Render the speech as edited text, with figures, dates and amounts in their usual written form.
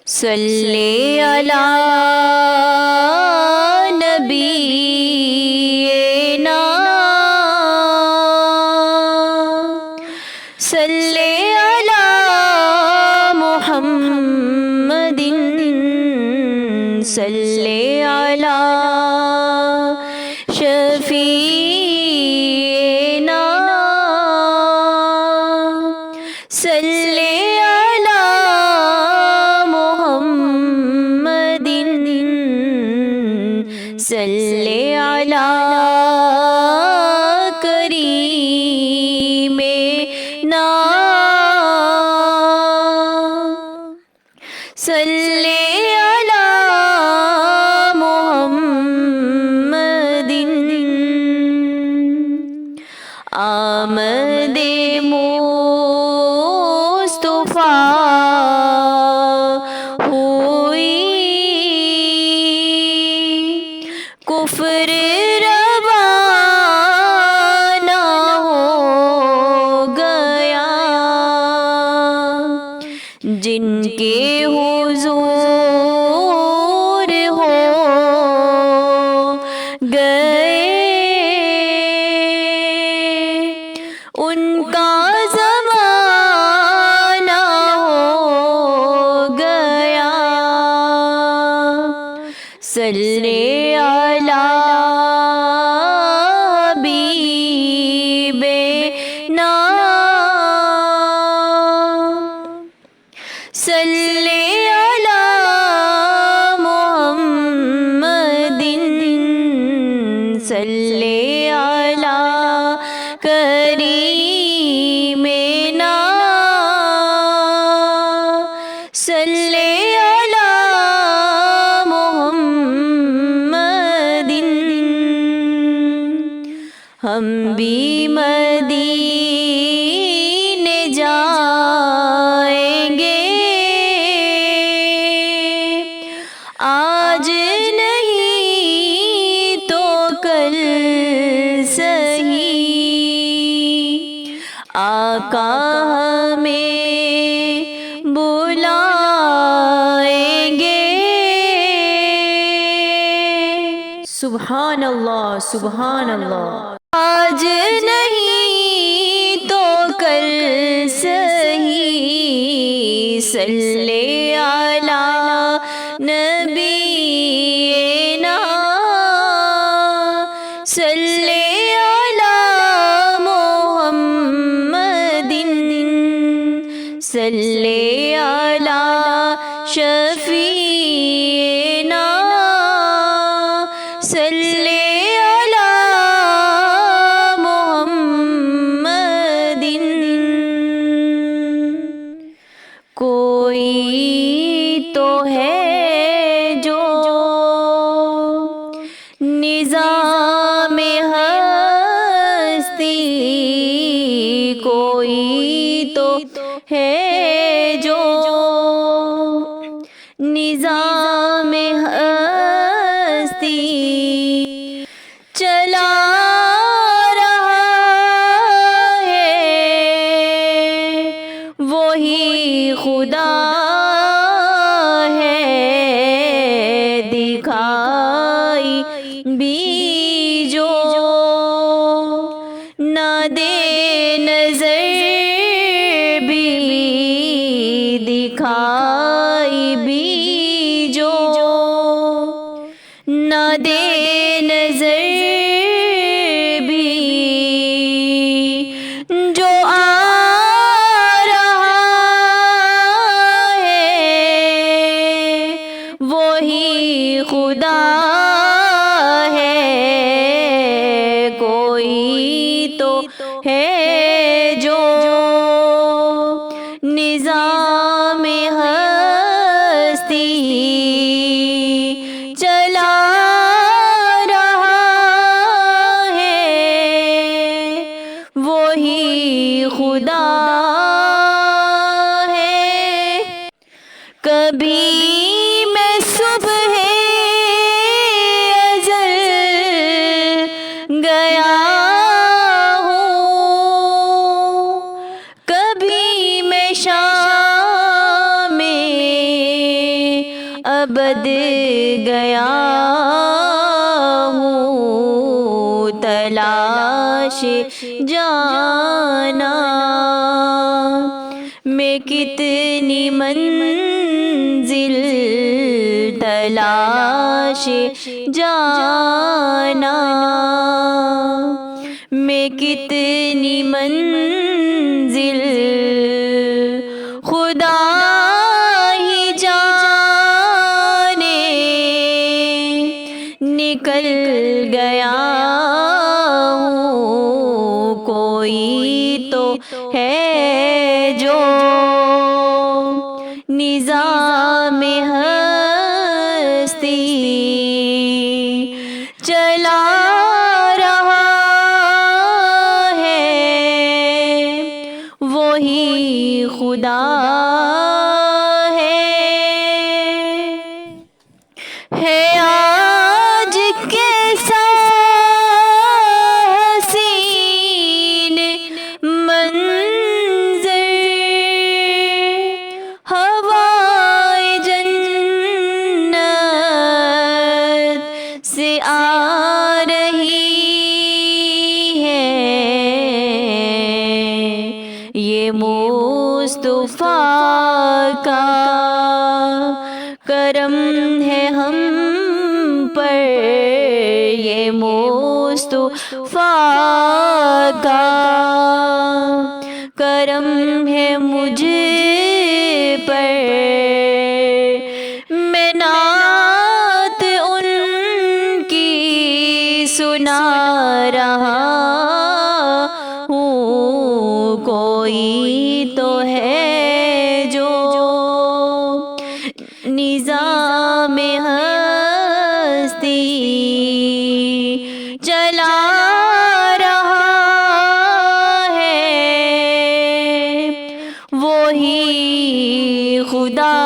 صلی علی نبینا صلی علی محمد صلی علی شفیعنا صلی صلی علی کریمنا صلی علی محمد آمد مصطفیٰ کفر روانہ ہو گیا جن کے حضور ہو گئے ان کا زمانہ ہو گیا صلی صلی علی محمد صلی علی کریمنا صلی علی محمد ہم بھی مدینے جائیں گے آج نہیں تو کل سہی آقا ہمیں بلائیں گے سبحان اللہ سبحان اللہ آج نہیں تو کل سہی صلی علی نبینا صلی علی محمد صلی علی شفیعنا صلی علی محمد کوئی تو ہے جو نظام ہستی کوئی تو ہے جو نظام ہستی چلا رہا ہے وہی خدا دکھائی بھی جو نہ دے نظر بھی دکھائی بھی جو نہ دے نظر بھی جو خدا ہے کوئی تو ہے جو نظام ہستی چلا رہا ہے وہی خدا ہے کبھی میں صبح گیا ہوں کبھی میں شام میں ابد گیا ہوں تلاش جانا، میں کتنی منزل تلاش جانا، میں کتنی منزل خدا ہی جانے، نکل گیا ہوں کوئی تو ہے جو نظام ہستی چلا رہا ہے، وہی خدا ہے آج کیسا حسین منظر، ہوائے جنت سے آ رہی ہے، یہ مصطفیٰ کا کرم ہے ہم پر، یہ مصطفیٰ کا کرم ہے مجھ پر، میں نعت ان کی سنا رہا ہوں، کوئی تو ہے جو نظام ہستی چلا رہا ہے، وہی خدا